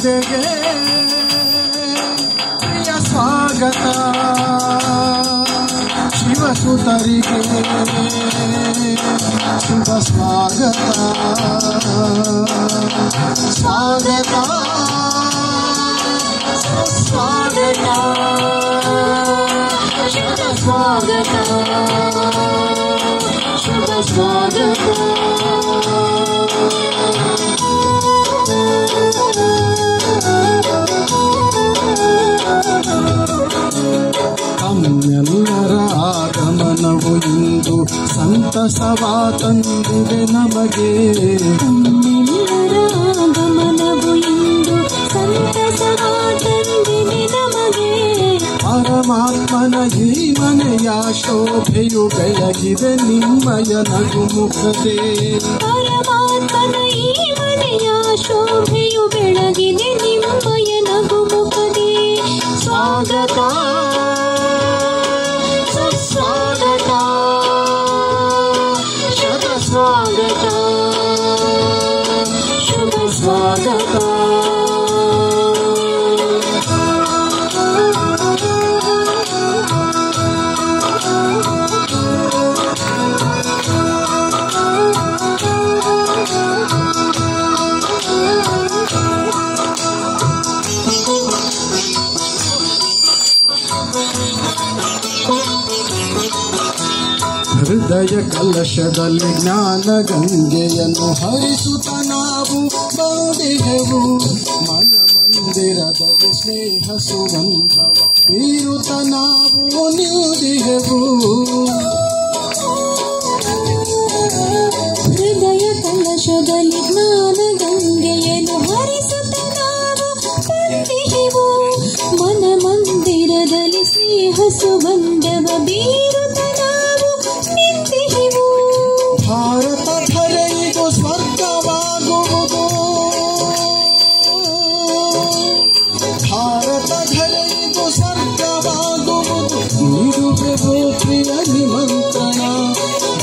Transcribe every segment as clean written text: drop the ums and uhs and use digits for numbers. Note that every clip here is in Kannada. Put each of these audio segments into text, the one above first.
ತಂದೆಗೆ ಪ್ರಿಯ ಸ್ವಾಗತ, ಶಿವಸುತರಿಗೆ ಶುಭ ಸ್ವಾಗತ. ಸ್ವಾಗತ ಸ್ವಾಗತ ಶುಭ ಸ್ವಾಗತ, ಶುಭ ಸ್ವಾಗತ. ತಮ್ಮೆಲ್ಲರ ಆಗಮನವು ಇಂದು ಸಂತಸವ ತಂದಿದೆ ನಮಗೆ. ತಮ್ಮೆಲ್ಲರ ಆಗಮನವು ಇಂದು ಸಂತಸವ ತಂದಿದೆ ನಮಗೆ. ಪರಮಾತ್ಮನ ಈ ಮನೆಯ ಶೋಭೆಯು ಬೆಳಗಿದೆ ನಿಮ್ಮಯ ನಗುಮುಖತೆ. ಪರಮಾತ್ಮನ ಈ ಮನೆಯ ಶೋಭೆಯು ಬೆಳಗಿದೆ ನಿಮ್ಮಯ ನಗುಮುಖತೆ. ಸ್ವಾಗತ ಸುಸ್ವಾಗತ ಶುಭ ಸ್ವಾಗತ, ಶುಭ ಸ್ವಾಗತ. ಹೃದಯ ಕಲಶದಲ್ಲಿ ಜ್ಞಾನ ಗಂಗೆಯನ್ನು ಹರಿಸುತ್ತ ನಾವು ಬಂದೆವು. ಮನ ಮಂದಿರದಲ್ಲಿ ಸ್ನೇಹ ಸುಗಂಧವ ಬೀರುತ್ತ ನಾವು ನಿಂದೆವು. ಹೃದಯ ಕಲಶದಲ್ಲಿ ಜ್ಞಾನ ಗಂಗೆಯನ್ನು ಹರಿಸುತ್ತ ನಾವು ಬಂದೆವು. ಮನ ಮಂದಿರದಲ್ಲಿ ಸ್ನೇಹ ಸುಗಂಧವ ಬೀರುತ್ತ ನಾವು ನಿಂತೆವು. ಭಾರತ ಧರೆಯಿದು ಸ್ವರ್ಗವಾಗುವುದು, ಭಾರತ ಧರೆಯಿದು ಸ್ವರ್ಗವಾಗುವುದು. ನೀಡುವೆವು ಪ್ರಿಯ ನಿಮಂತ್ರಣ,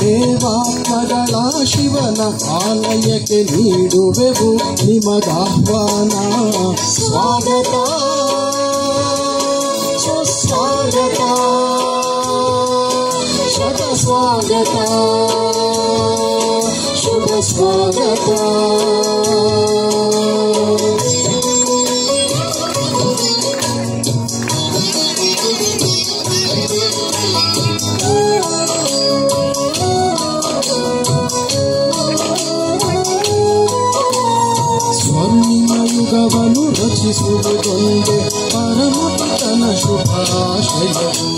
ದೇವಾತ್ಮಗಳ ಶಿವನ ಆಲಯಕ್ಕೆ ನೀಡುವೆವು ನಿಮಗಾಹ್ವಾನ. ಸ್ವಾಗತ ಸುಸ್ವಾಗತ ಶುಭ ಸ್ವಾಗತ, ಶುಭ ಸ್ವಾಗತ. ಸ್ವರ್ಣಿಮ ಯುಗವನ್ನು ರಚಿಸುವುದೊಂದೇ ಪರಮಪಿತನ ಶುಭಾಶಯವು.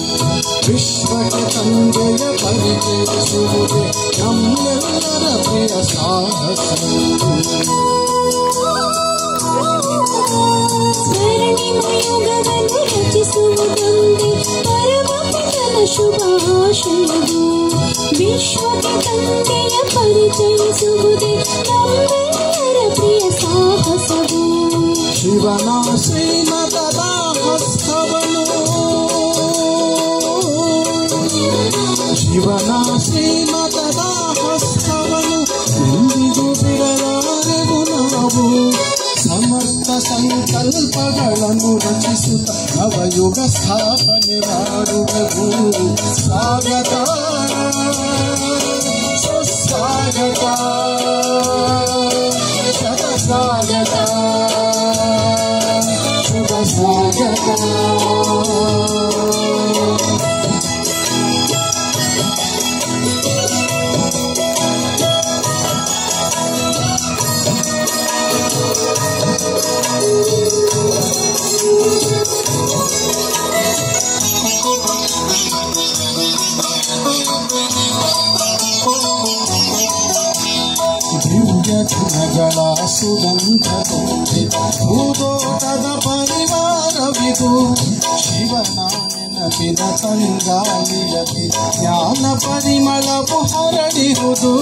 ವಿಶ್ವಕ್ಕೆ ತಂದೆಯ ಪರಿಚಯಿಸುವುದೇ ನಮ್ಮೆಲ್ಲರ ಪ್ರಿಯ ಸಾಹಸವು. ಸ್ವರ್ಣಿಮ ಯುಗವನ್ನು ರಚಿಸುವುದೊಂದೇ ಪರಮಪಿತನ ಶುಭಾಶಯವು. ವಿಶ್ವಕ್ಕೆ ತಂದೆಯ ಪರಿಚಯಿಸುವುದೇ ನಮ್ಮೆಲ್ಲರ ಪ್ರಿಯ ಸಾಹಸವು. ಶಿವನ ಶ್ರೀಮತದ ಹಸ್ತವನು, ಶಿವನ ಶ್ರೀಮತದ ಹಸ್ತವನು ಎಂದಿಗೂ ಬಿಡಲಾರೆವು ನಾವು. ಸಮರ್ಥ ಸಂಕಲ್ಪಗಳನ್ನು ರಚಿಸುತ್ತ ನವಯುಗ ಸ್ಥಾಪನೆ ಮಾಡುವೆವು. ಸ್ವಾಗತ ಸುಸ್ವಾಗತ ಶತ ಸ್ವಾಗತ, ಶುಭ ಸ್ವಾಗತ. ದಿವ್ಯ ಗುಣಗಳ ಸುಗಂಧದೊಂದಿಗೆ ಭೂಲೋಕದ ಪರಿವಾರವಿದು. ಶಿವನ ನೆನಪಿನ ತಂಗಾಳಿಯಲ್ಲಿ ಜ್ಞಾನ ಪರಿಮಳವು ಹರಡಿರುವುದು.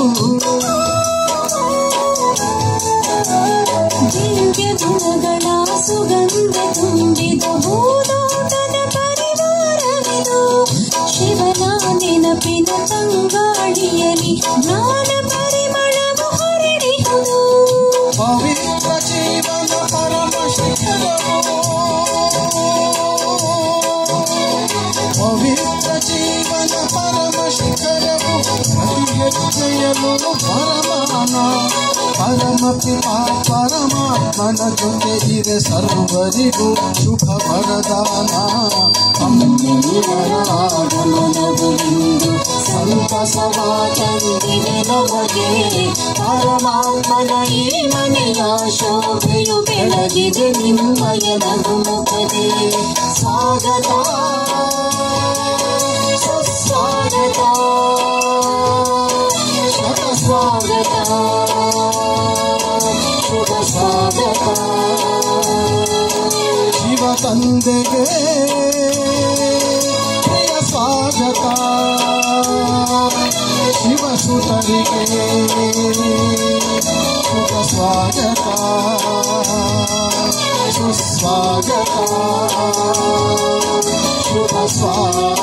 ದಿವ್ಯ ಗುಣಗಳ ಸುಗಂಧ ತುಂಬಿದ ಭೂಲೋಕದ ಪರಿವಾರವಿದು. ಶಿವನ ನೆನಪಿನ ತಂಗಾಳಿಯಲ್ಲಿ ಜ್ಞಾನ ಪರಿಮಳವು ಹರಡಿರುವುದು. ಪವಿತ್ರ ಜೀವನ ಪರಮ ಶಿವ ಹೆಜ್ಜೆಯಲು ಪರಮಾನ ಪರಮಪಿತಾ ಪರಮಾತ್ಮನ ಜೊತೆ ಇದೆ ಸರ್ವರಿಗೂ ಶುಭ ವರದಾನ. ಅಮ್ಮನಿವರಾಗಮನವೆಂದು ಸಂತಸವ ತಂದಿದೆ ನಮಗೆ. ಪರಮಾತ್ಮನ ಈ ಮನೆಯ ಶೋಭೆಯು ಬೆಳಗಿದೆ ನಿಮ್ಮಯ ನಗುಮುಖದೇ. ಸ್ವಾಗತ ಸುಸ್ವಾಗತ ಶುಭ ಸ್ವಾಗತ ಶುಭ ಸ್ವಾಗತ. ಶಿವ ತಂದೆಗೆ ಪ್ರಿಯ ಸ್ವಾಗತ, ಶಿವಸುತರಿಗೆ ಶುಭ ಸ್ವಾಗತ ಸುಸ್ವಾಗತ ಶುಭ ಸ್ವಾಗತ.